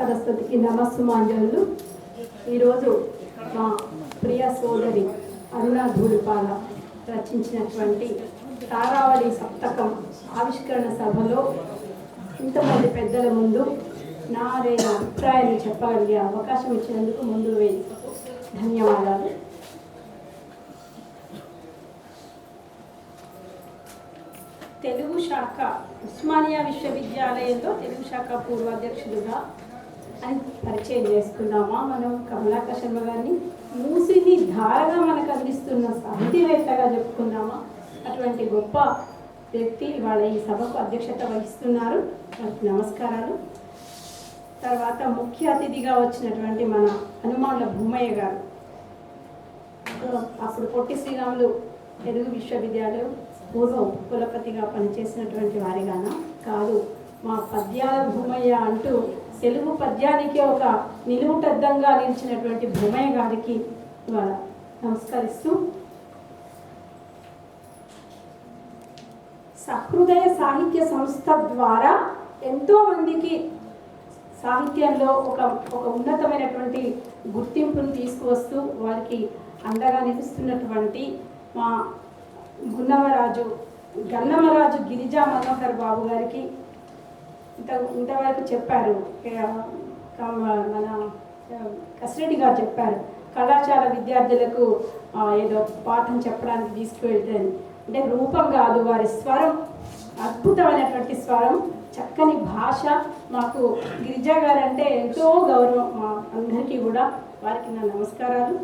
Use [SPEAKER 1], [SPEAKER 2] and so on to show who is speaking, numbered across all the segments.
[SPEAKER 1] సరస్వతికి నమస్సుమాంజలు. ఈరోజు మా ప్రియ సోదరి అరుణ ధూళిపాల రచించినటువంటి తారావళి సప్తకం ఆవిష్కరణ సభలో ఇంతమంది పెద్దల ముందు నా అభిప్రాయాన్ని చెప్పగలిగే అవకాశం ఇచ్చినందుకు ముందు వేదికకు ధన్యవాదాలు. తెలుగు శాఖ ఉస్మానియా విశ్వవిద్యాలయంలో తెలుగు శాఖ పూర్వాధ్యక్షులుగా అని పరిచయం చేసుకున్నామా మనం కమలాకర్ శర్మ గారిని. మూసిని ధారగా మనకు అందిస్తున్న సాహితీవేత్తగా చెప్పుకున్నామా. అటువంటి గొప్ప వ్యక్తి వాళ్ళ ఈ సభకు అధ్యక్షత వహిస్తున్నారు. వారికి నమస్కారాలు. తర్వాత ముఖ్య అతిథిగా వచ్చినటువంటి మన హనుమాన్ల భూమయ్య గారు, అప్పుడు పొట్టి శ్రీరాములు తెలుగు విశ్వవిద్యాలయం పూర్వం కులపతిగా పనిచేసినటువంటి వారిగాన కాదు, మా పద్యాల భూమయ్య అంటూ తెలుగు పద్యానికి ఒక నిలువుటద్దంగా నిలిచినటువంటి భూమయ్య గారికి ఇవాళ నమస్కరిస్తూ, సహృదయ సాహిత్య సంస్థ ద్వారా ఎంతోమందికి సాహిత్యంలో ఒక ఉన్నతమైనటువంటి గుర్తింపును తీసుకువస్తూ వారికి అండగా నిలుస్తున్నటువంటి మా గన్నమరాజు గిరిజా మనోహర్ బాబు గారికి ఇంతవరకు చెప్పారు. మన కసిరెడ్డి గారు చెప్పారు, కళాశాల విద్యార్థులకు ఏదో పాఠం చెప్పడానికి తీసుకువెళ్తే అంటే రూపం కాదు, వారి స్వరం అద్భుతమైనటువంటి స్వరం, చక్కని భాష. మాకు గిరిజా గారు అంటే ఎంతో గౌరవం మా అందరికీ కూడా. వారికి నా నమస్కారాలు.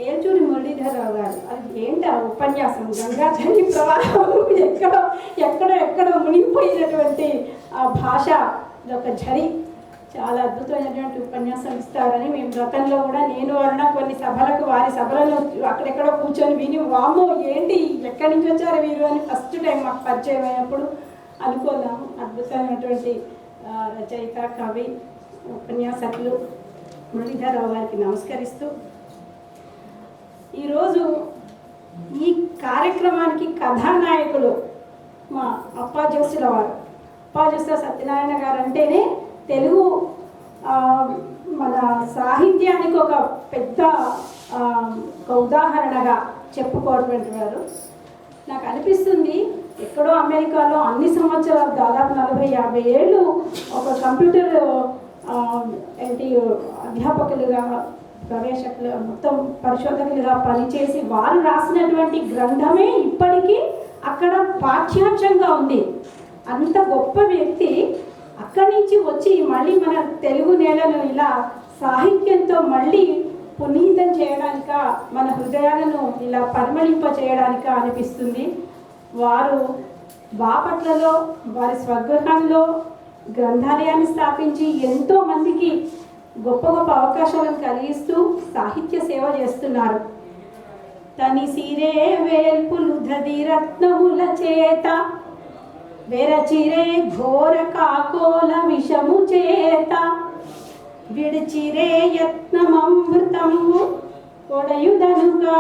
[SPEAKER 1] ఏల్చూరి మురళీధరరావు గారు, అది ఏంటి ఆ ఉపన్యాసం, గంగాజలి ప్రవాహం ఎక్కడో మునిగిపోయినటువంటి ఆ భాష, ఇదొక ఝరి, చాలా అద్భుతమైనటువంటి ఉపన్యాసం ఇస్తారని మేము గతంలో కూడా నేను అన్న కొన్ని సభలకు వారి సభలను అక్కడెక్కడో కూర్చొని విని వామ్మో ఏంటి ఎక్కడి నుంచి వచ్చారు వీరు అని ఫస్ట్ టైం మాకు పరిచయం అయినప్పుడు అనుకున్నాము. అద్భుతమైనటువంటి రచయిత, కవి, ఉపన్యాసకులు మురళీధరరావు గారికి నమస్కరిస్తూ, ఈరోజు ఈ కార్యక్రమానికి కథానాయకులు మా అప్పాజోసుల వారు. అప్పాజోసుల సత్యనారాయణ గారు అంటేనే తెలుగు మన సాహిత్యానికి ఒక పెద్ద ఒక ఉదాహరణగా చెప్పుకోవటువంటి వారు. నాకు అనిపిస్తుంది ఎక్కడో అమెరికాలో అన్ని సంవత్సరాలు దాదాపు 40-50 ఏళ్ళు ఒక కంప్యూటర్ అధ్యాపకులుగా, ప్రవేశకులు, మొత్తం పరిశోధకులుగా పనిచేసి వారు రాసినటువంటి గ్రంథమే ఇప్పటికీ అక్కడ పాఠ్యాంశంగా ఉంది. అంత గొప్ప వ్యక్తి అక్కడి నుంచి వచ్చి మళ్ళీ మన తెలుగు నేలను ఇలా సాహిత్యంతో మళ్ళీ పునీతం చేయడానిక, మన హృదయాలను ఇలా పరిమళింప చేయడానిక అనిపిస్తుంది. వారు బాపట్లలో వారి స్వగృహంలో గ్రంథాలయాన్ని స్థాపించి ఎంతో మందికి గొప్ప గొప్ప అవకాశాలను కలిగిస్తూ సాహిత్య సేవ చేస్తున్నారు. తని సిరే వేల్పులు ధదిరత్నముల చేత వెరచిరే ఘోర కాకోల విషము చేత విడిచిరే యత్నమమృతము కొడయుదనుగా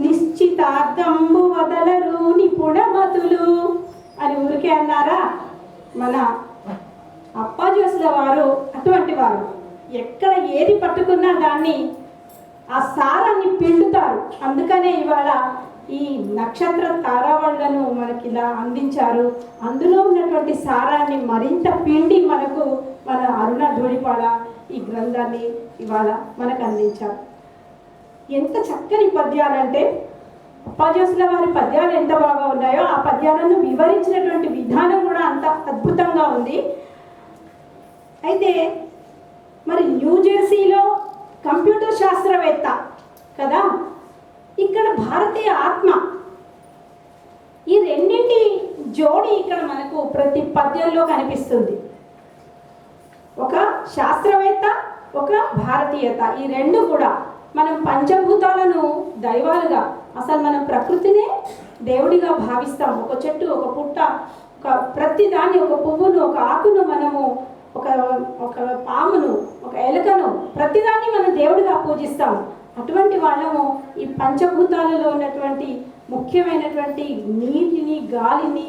[SPEAKER 1] నిశ్చితార్థంబు వదలరు నిపుణమతులు అని ఊరికే అన్నారా. మన అప్పాజోసుల వారు అటువంటి వారు. ఎక్కడ ఏది పట్టుకున్నా దాన్ని ఆ సారాన్ని పిండుతారు. అందుకనే ఇవాళ ఈ నక్షత్ర తారావళ్లను మనకి ఇలా అందించారు. అందులో ఉన్నటువంటి సారాన్ని మరింత పిండి మనకు మన అరుణ ధూళిపాల ఈ గ్రంథాన్ని ఇవాళ మనకు అందించారు. ఎంత చక్కని పద్యాలంటే అప్పాజోసుల వారి పద్యాలు ఎంత బాగా ఉన్నాయో ఆ పద్యాలను వివరించినటువంటి విధానం కూడా అంత అద్భుతంగా ఉంది. అయితే మరి న్యూజెర్సీలో కంప్యూటర్ శాస్త్రవేత్త కదా, ఇక్కడ భారతీయ ఆత్మ, ఈ రెండింటి జోడి ఇక్కడ మనకు ప్రతి పద్యంలో కనిపిస్తుంది. ఒక శాస్త్రవేత్త, ఒక భారతీయత, ఈ రెండు కూడా మనం పంచభూతాలను దైవాలుగా, అసలు మనం ప్రకృతినే దేవుడిగా భావిస్తాం. ఒక చెట్టు, ఒక పుట్ట, ఒక ప్రతి దాన్ని, ఒక పువ్వును, ఒక ఆకును, మనము ఒక పామును, ఒక ఎలుకను, ప్రతిదాన్ని మనం దేవుడిగా పూజిస్తాము. అటువంటి వాళ్ళము ఈ పంచభూతాలలో ఉన్నటువంటి ముఖ్యమైనటువంటి నీటిని, గాలిని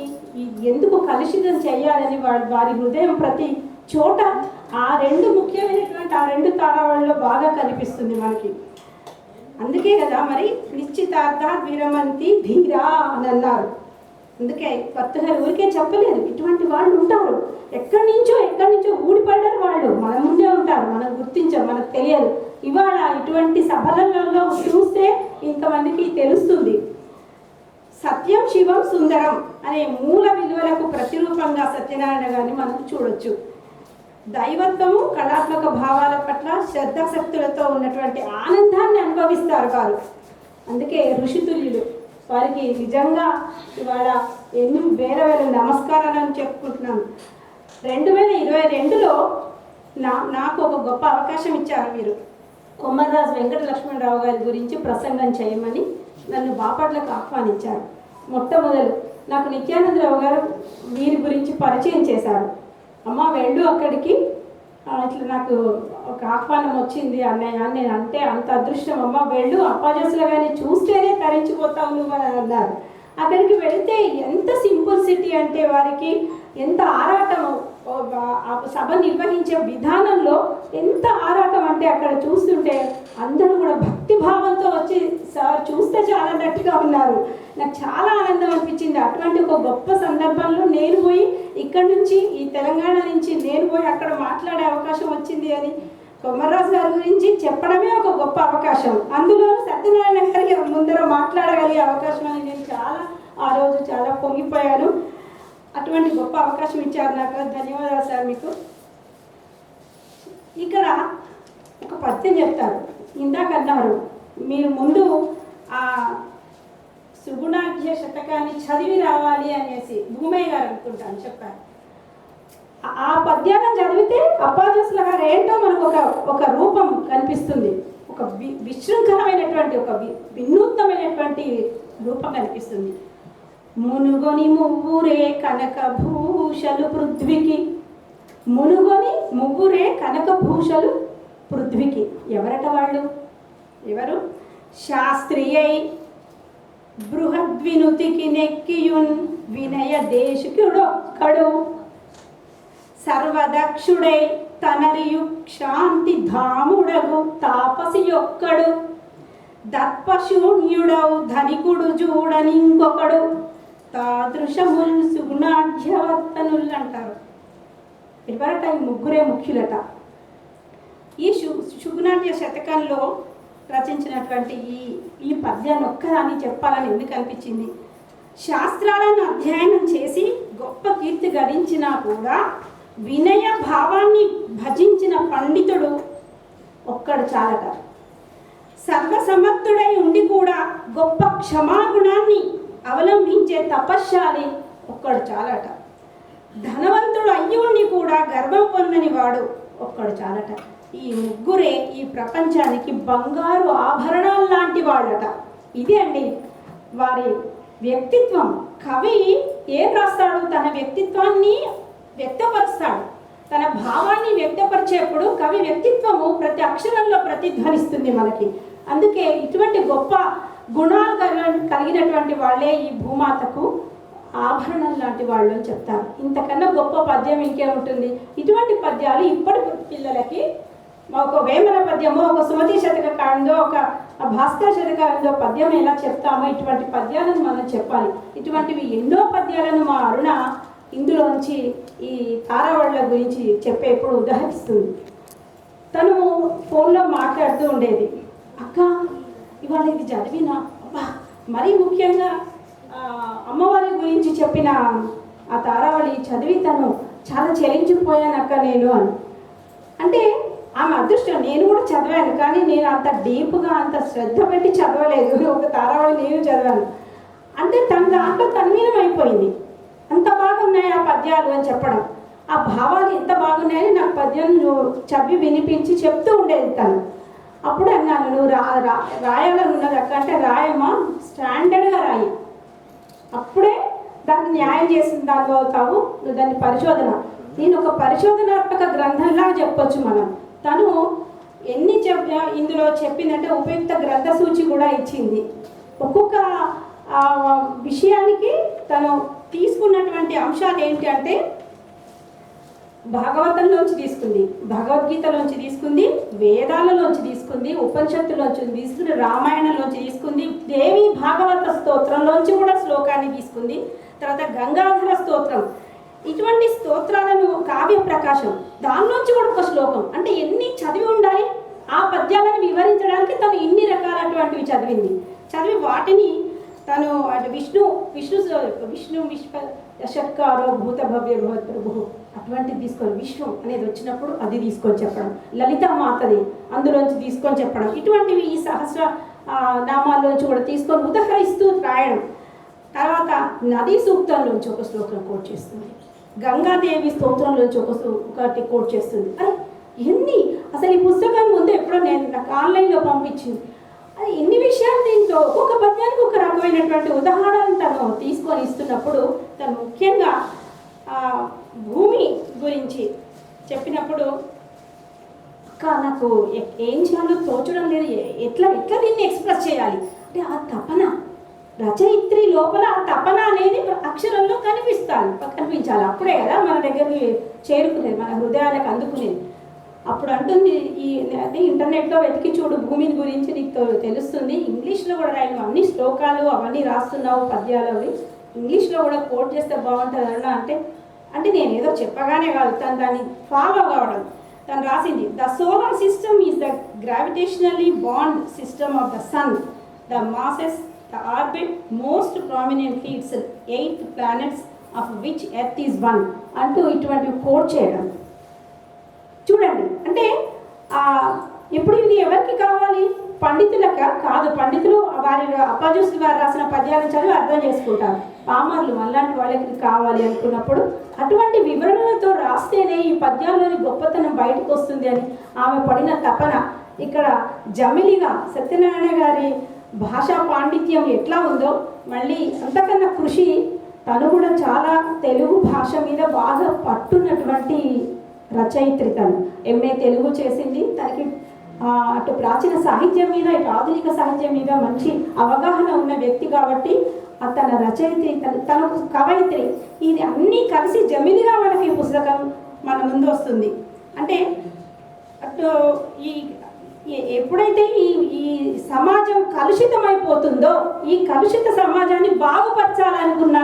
[SPEAKER 1] ఎందుకు కలుషితం చేయాలని వారి హృదయం ప్రతి చోట ఆ రెండు ముఖ్యమైనటువంటి ఆ రెండు తారావళిలో బాగా కనిపిస్తుంది మనకి. అందుకే కదా మరి నిశ్చితార్థ విరమంతి ధీరా అని అన్నారు. అందుకే భర్త గారు ఊరికే చెప్పలేదు, ఇటువంటి వాళ్ళు ఉంటారు, ఎక్కడి నుంచో ఊడిపడ్డారు వాళ్ళు, మన ముందే ఉంటారు, మనం గుర్తించాం, మనకు తెలియదు. ఇవాళ ఇటువంటి సభలలో చూస్తే ఇంతమందికి తెలుస్తుంది. సత్యం శివం సుందరం అనే మూల విలువలకు ప్రతిరూపంగా సత్యనారాయణ గారిని మనం చూడొచ్చు. దైవత్వము కళాత్మక భావాల పట్ల శ్రద్ధాశక్తులతో ఉన్నటువంటి ఆనందాన్ని అనుభవిస్తారు వారు. అందుకే ఋషితుల్యులు. వారికి నిజంగా ఇవాళ ఎన్నో వేరే నమస్కారాలను చెప్పుకుంటున్నాను. 2022లో నాకు ఒక గొప్ప అవకాశం ఇచ్చారు వీరు. కొమ్మర్రాజు వెంకట లక్ష్మణరావు గారి గురించి ప్రసంగం చేయమని నన్ను బాపట్లకు ఆహ్వానించారు. మొట్టమొదలు నాకు నిత్యానందరావు గారు వీరి గురించి పరిచయం చేశారు. అమ్మ వెళ్ళు అక్కడికి, ఇట్లా నాకు ఒక ఆహ్వానం వచ్చింది అన్నయ్య, నేను అంటే అంత అదృష్టం అమ్మ, వెళ్ళు, అప్పాజసుల గారిని చూస్తేనే తరించిపోతావు నువ్వు అని అన్నారు. అక్కడికి వెళితే ఎంత సింపుల్సిటీ అంటే వారికి ఎంత ఆరాటము, సభ నిర్వహించే విధానంలో ఎంత ఆరాటం అంటే అక్కడ చూస్తుంటే అందరూ కూడా భక్తి భావంతో వచ్చి సార్ చూస్తే చాలా గట్టిగా ఉన్నారు. నాకు చాలా ఆనందం అనిపించింది. అటువంటి ఒక గొప్ప సందర్భంలో నేను పోయి ఇక్కడి నుంచి ఈ తెలంగాణ నుంచి నేను పోయి అక్కడ మాట్లాడే అవకాశం వచ్చింది అని కొమ్మర్రాజు గారి గురించి చెప్పడమే ఒక గొప్ప అవకాశం. అందులో సత్యనారాయణ గారికి ముందర మాట్లాడగలిగే అవకాశం అని నేను ఆ రోజు చాలా పొంగిపోయాను. అటువంటి గొప్ప అవకాశం ఇచ్చారు నాకు, ధన్యవాదాలు సార్ మీకు. ఇక్కడ ఒక పద్యం చెప్తారు. ఇందాక అన్నారు మీరు ముందు ఆ సుగుణాఢ్య శతకాన్ని చదివి రావాలి అనేసి భూమయ్య గారు అనుకుంటాను చెప్పారు. ఆ పద్యాలను చదివితే అప్పాజసుల గారు ఏంటో మనకు ఒక రూపం కనిపిస్తుంది, ఒక విశృంఖలమైనటువంటి ఒక వినూత్నమైనటువంటి రూపం కనిపిస్తుంది. మునుగొని మువ్వురే కనక భూషలు పృథ్వీకి, మునుగొని మువ్వురే కనక భూషలు పృథ్వీకి. ఎవరట వాళ్ళు? ఎవరు? శాస్త్రియై బృహద్వినుతికి నెక్కియున్ వినయ దేశికుడొక్కడు, సర్వదక్షుడై తనరియు క్షాంతి ధాముడగు తాపసి యొక్కడు, దత్పశూన్యుడవు ధనికుడు చూడనింకొకడు, తాదృశముల్ సుగుణాఢ్యవర్తనులు అంటారు. ఎవరట? ఈ ముగ్గురే ముఖ్యులట. ఈ సుగుణాఢ్య శతకంలో రచించినటువంటి ఈ పద్యాన్ని ఒక్కదాన్ని చెప్పాలని ఎందుకు అనిపించింది? శాస్త్రాలను అధ్యయనం చేసి గొప్ప కీర్తి గడించినా కూడా వినయ భావాన్ని భజించిన పండితుడు ఒక్కడు చాలట. సర్వసమర్థుడై ఉండి కూడా గొప్ప క్షమాగుణాన్ని అవలంబించే తపశ్శాలి ఒక్కడు చాలట. ధనవంతుడు అయ్యుండి కూడా గర్వం పొందని వాడు ఒక్కడు చాలట. ఈ ముగ్గురే ఈ ప్రపంచానికి బంగారు ఆభరణాలు లాంటి వాళ్ళట. ఇదే అండి వారి వ్యక్తిత్వం. కవి ఏం రాస్తాడు? తన వ్యక్తిత్వాన్ని వ్యక్తపరుస్తాడు. తన భావాన్ని వ్యక్తపరిచేప్పుడు కవి వ్యక్తిత్వము ప్రతి అక్షరంలో ప్రతిధ్వనిస్తుంది మనకి. అందుకే ఇటువంటి గొప్ప గుణాలు కలిగినటువంటి వాళ్ళే ఈ భూమాతకు ఆభరణం లాంటి వాళ్ళు అని చెప్తారు. ఇంతకన్నా గొప్ప పద్యం ఇంకేముంటుంది? ఇటువంటి పద్యాలు ఇప్పటి పిల్లలకి ఒక వేమన పద్యమో, ఒక సుమతి శతక కాండో, ఒక భాస్కర శతకాండో పద్యం ఎలా చెప్తామో ఇటువంటి పద్యాలను మనం చెప్పాలి. ఇటువంటివి ఎన్నో పద్యాలను మా అరుణ ఇందులోంచి ఈ తారావళ్ళ గురించి చెప్పేప్పుడు ఉదాహరిస్తుంది. తను ఫోన్లో మాట్లాడుతూ ఉండేది, అక్క ఇవాళ ఇది చదివినా, అబ్బా మరీ ముఖ్యంగా అమ్మవారి గురించి చెప్పిన ఆ తారావళి చదివి తను చాలా చలించిపోయాను అక్క నేను అని. అంటే ఆమె అదృష్టం. నేను కూడా చదివాను, కానీ నేను అంత డీప్గా అంత శ్రద్ధ పెట్టి చదవలేదు. ఒక తారావళి నేను చదివాను. అంటే తన దాంట్లో తన్మీనం అయిపోయింది. అంత బాగున్నాయి ఆ పద్యాలు అని చెప్పడం, ఆ భావాలు ఎంత బాగున్నాయని నాకు పద్యం చదివి వినిపించి చెప్తూ ఉండేది తను. అప్పుడు అన్నాను, నువ్వు రాయాలని ఉన్నది అక్క అంటే, రాయమ్మా, స్టాండర్డ్గా రాయి, అప్పుడే దాన్ని న్యాయం చేసిన దానిలో అవుతావు, నువ్వు దాన్ని పరిశోధన. నేను ఒక పరిశోధనాత్మక గ్రంథంలాగా చెప్పొచ్చు మనం. తను ఎన్ని ఇందులో చెప్పిందంటే ఉపయుక్త గ్రంథ సూచి కూడా ఇచ్చింది. ఒక్కొక్క విషయానికి తను తీసుకున్నటువంటి అంశాలు ఏంటి అంటే, భాగవతంలోంచి తీసుకుంది, భగవద్గీతలోంచి తీసుకుంది, వేదాలలోంచి తీసుకుంది, ఉపనిషత్తులోంచి తీసుకుంది, రామాయణంలోంచి తీసుకుంది, దేవి భాగవత స్తోత్రంలోంచి కూడా శ్లోకాన్ని తీసుకుంది. తర్వాత గంగాధర స్తోత్రం, ఇటువంటి స్తోత్రాలను కావ్య ప్రకాశం దానిలోంచి కూడా ఒక శ్లోకం. అంటే ఎన్ని చదివి ఉండాలి ఆ పద్యాలను వివరించడానికి. తను ఇన్ని రకాలటువంటివి చదివి వాటిని తను అంటే విష్ణు విశ్వ షట్కారో భూత భవ్య భవత్ ప్రభు అటువంటిది తీసుకొని విశ్వం అనేది వచ్చినప్పుడు అది తీసుకొని చెప్పడం, లలితామాతది అందులోంచి తీసుకొని చెప్పడం, ఇటువంటివి ఈ సహస్ర నామాల్లోంచి కూడా తీసుకొని ఉదహరిస్తూ రాయడం. తర్వాత నదీ సూక్తంలోంచి ఒక శ్లోకం కోట్ చేస్తుంది, గంగాదేవి స్తోత్రంలోంచి ఒకటి కోట్ చేస్తుంది. అరే ఎన్ని అసలు ఈ పుస్తకం ముందు ఎప్పుడో నేను నాకు ఆన్లైన్లో పంపించింది. అది ఎన్ని విషయాలు దీంట్లో ఒక్కొక్క పద్యానికి ఒక రకమైనటువంటి ఉదాహరణను తను తీసుకొని ఇస్తున్నప్పుడు తను ముఖ్యంగా భూమి గురించి చెప్పినప్పుడు నాకు ఏం చేయాలో తోచడం లేదు, ఎట్లా దీన్ని ఎక్స్ప్రెస్ చేయాలి అంటే ఆ తపన రచయిత్రి లోపల ఆ తపన అనేది అక్షరంలో కనిపించాలి. అప్పుడే కదా మన దగ్గరికి చేరుకునేది, మన హృదయాలకు అందుకునేది. అప్పుడు అంటుంది ఈ అదే ఇంటర్నెట్లో వెతికి చూడు భూమిని గురించి నీకు తెలుస్తుంది, ఇంగ్లీష్లో కూడా రాయను, అన్ని శ్లోకాలు అవన్నీ రాస్తున్నావు పద్యాలు అవి ఇంగ్లీష్లో కూడా కోట్ చేస్తే బాగుంటుంది అన్న అంటే నేను ఏదో చెప్పగానే కాదు, తను దాన్ని ఫాలో కావడం. తను రాసింది, the solar system is the gravitationally bound system of the sun, the masses, the orbit most prominently its 8 planets of which earth is one అంటూ ఇటువంటి కోట్ చేయడం. చూడండి అంటే ఇప్పుడు ఇది ఎవరికి కావాలి, పండితులక కాదు. పండితులు వారి అప్పాజోస్లీ వారు రాసిన పద్యాలను చదివి అర్థం చేసుకుంటారు. పామర్లు అలాంటి వాళ్ళకి కావాలి అనుకున్నప్పుడు అటువంటి వివరణలతో రాస్తేనే ఈ పద్యాల్లోని గొప్పతనం బయటకు వస్తుంది అని ఆమె పడిన తపన. ఇక్కడ జమిలిగా సత్యనారాయణ గారి భాషా పాండిత్యం ఎట్లా ఉందో మళ్ళీ అంతకన్నా కృషి, తను కూడా చాలా తెలుగు భాష మీద బాగా పట్టున్నటువంటి రచయిత్రి. తను ఎంఏ తెలుగు చేసింది, తనకి అటు ప్రాచీన సాహిత్యం మీద ఇటు ఆధునిక సాహిత్యం మీద మంచి అవగాహన ఉన్న వ్యక్తి కాబట్టి తన రచయిత్రి, తనకు కవయిత్రి, ఇది అన్నీ కలిసి జమిలిగా మనకి పుస్తకం మన ముందు వస్తుంది. అంటే అటు ఎప్పుడైతే ఈ సమాజం కలుషితమైపోతుందో ఈ కలుషిత సమాజాన్ని బాగుపరచాలనుకున్న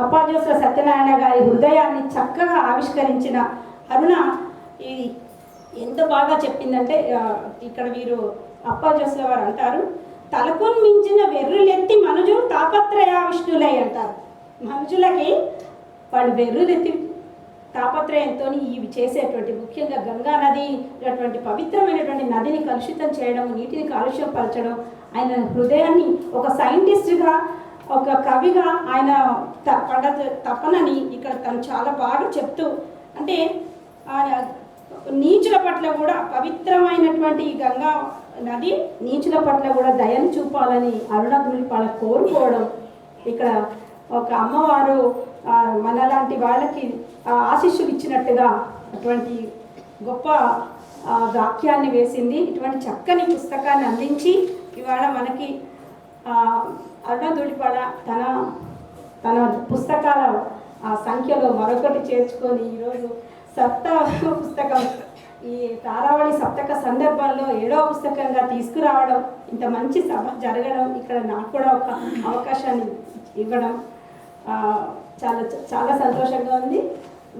[SPEAKER 1] అప్పాజోస్ల సత్యనారాయణ గారి హృదయాన్ని చక్కగా ఆవిష్కరించిన అరుణ ఇది ఎంత బాగా చెప్పిందంటే, ఇక్కడ వీరు అప్పాజోస్ల వారు అంటారు, తలకున్ మించిన వెర్రులెత్తి మనుజులు తాపత్రయావిష్ణులై అంటారు. మనుషులకి వాళ్ళు వెర్రులెత్తి తాపత్రయంతో ఇవి చేసేటువంటి, ముఖ్యంగా గంగా నది అటువంటి పవిత్రమైనటువంటి నదిని కలుషితం చేయడం, నీటిని కాలుష్యపరచడం, ఆయన హృదయాన్ని ఒక సైంటిస్ట్గా ఒక కవిగా ఆయన తపనని ఇక్కడ తను చాలా బాగా చెప్తూ, అంటే నీచుల పట్ల కూడా పవిత్రమైనటువంటి ఈ గంగా నది నీచుల పట్ల కూడా దయను చూపాలని అరుణగురుపాల కోరుకోవడం. ఇక్కడ ఒక అమ్మవారు మనలాంటి వాళ్ళకి ఆశీస్సులు ఇచ్చినట్టుగా అటువంటి గొప్ప వాక్యాన్ని వేసింది. ఇటువంటి చక్కని పుస్తకాన్ని అందించి ఇవాళ మనకి అరుణగురుపాల తన పుస్తకాల సంఖ్యలో మరొకటి చేర్చుకొని ఈరోజు పుస్తకం ఈ తారావళి సప్తక సందర్భంలో 7వ పుస్తకంగా తీసుకురావడం, ఇంత మంచి సభ జరగడం, ఇక్కడ నాకు కూడా ఒక అవకాశాన్ని ఇవ్వడం చాలా చాలా సంతోషంగా ఉంది.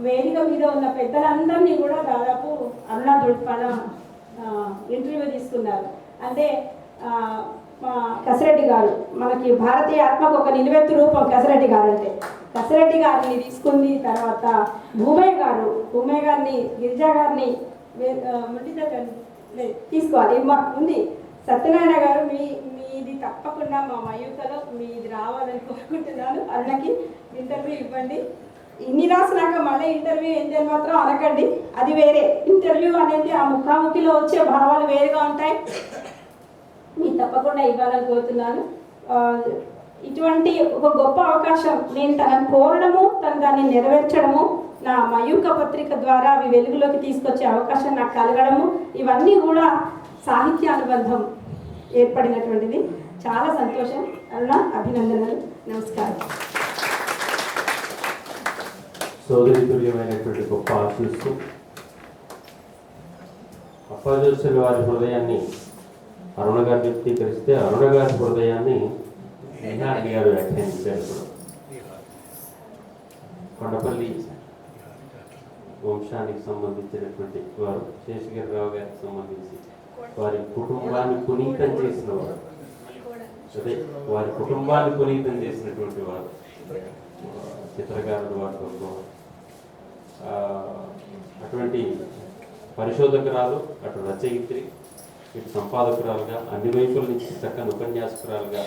[SPEAKER 1] వేదిక మీద ఉన్న పెద్దలందరినీ కూడా దాదాపు అరుణగురుపాల ఇంటర్వ్యూ తీసుకున్నారు. అంటే మా కసిరెడ్డి గారు, మనకి భారతీయ ఆత్మకు ఒక నిలువెత్తు రూపం కసిరెడ్డి గారు అంటే, కసిరెడ్డి గారిని తీసుకుంది. తర్వాత భూమయ్య గారిని, గిరిజా గారిని తీసుకోవాలి ఉంది. సత్యనారాయణ గారు మీది తప్పకుండా మా మయూకలో మీది రావాలని కోరుకుంటున్నాను. అరుణకి ఇంటర్వ్యూ ఇవ్వండి. ఇన్ని రాసినాక మళ్ళీ ఇంటర్వ్యూ ఏంటి మాత్రం అనకండి, అది వేరే. ఇంటర్వ్యూ అనేది ఆ ముఖాముఖిలో వచ్చే భావాలు వేరుగా ఉంటాయి. మీరు తప్పకుండా ఇవ్వాలని కోరుతున్నాను. ఇటువంటి ఒక గొప్ప అవకాశం నేను తనను కోరడము, తను దాన్ని నెరవేర్చడము, నా మయూక పత్రిక ద్వారా అవి వెలుగులోకి తీసుకొచ్చే అవకాశం నాకు కలగడము, ఇవన్నీ కూడా సాహిత్య అనుబంధం ఏర్పడినటువంటిది. చాలా సంతోషం. అరుణ, అభినందనలు. నమస్కారం.
[SPEAKER 2] సోదరి తుల్యమైనటువంటి గొప్ప ఆశీస్సు అప్పాజోస్యుల వారి హృదయాన్ని అరుణ గారు వ్యక్తీకరిస్తే అరుణ గారి హృదయాన్ని నిహారిణి గారు వ్యాఖ్యానించారు. ఇప్పుడు కొండపల్లి వంశానికి సంబంధించినటువంటి వారు శేషగిరిరావు గారికి సంబంధించి వారి కుటుంబాన్ని పునీతం చేసిన వారు, అదే వారి కుటుంబాన్ని పునీతం చేసినటువంటి వారు చిత్రకారుడు వారు. అటువంటి పరిశోధకురాలు, అటు రచయిత్రి, ఇటు సంపాదకురాలుగా, అన్ని వైపుల నుంచి చక్కని ఉపన్యాసకురాలుగా,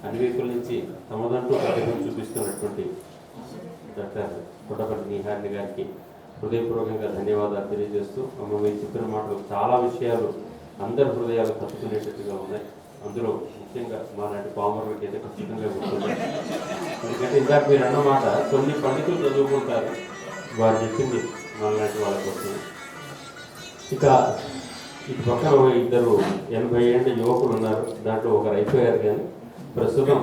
[SPEAKER 2] అన్ని వైపుల నుంచి తమదంటూ ప్రతిభను చూపిస్తున్నటువంటి డాక్టర్ కొండపల్లి నిహారిణి గారికి హృదయపూర్వకంగా ధన్యవాదాలు తెలియజేస్తూ, అమ్మ మీరు చెప్పిన మాటలు చాలా విషయాలు అందరి హృదయాలు తప్పుకునేటట్టుగా ఉన్నాయి. అందులో ముఖ్యంగా మా నాటి పామరులకి అయితే ఖచ్చితంగా గుర్తుంది. ఎందుకంటే ఇందాక మీరు అన్నమాట కొన్ని పండితులు చదువుకుంటారు, వారు చెప్పింది మనలాంటి వాళ్ళ కోసం. ఇక ఇటు పక్కన 2 80 ఏళ్ళ యువకులు ఉన్నారు, దాంట్లో ఒకరు అయిపోయారు. కానీ ప్రస్తుతం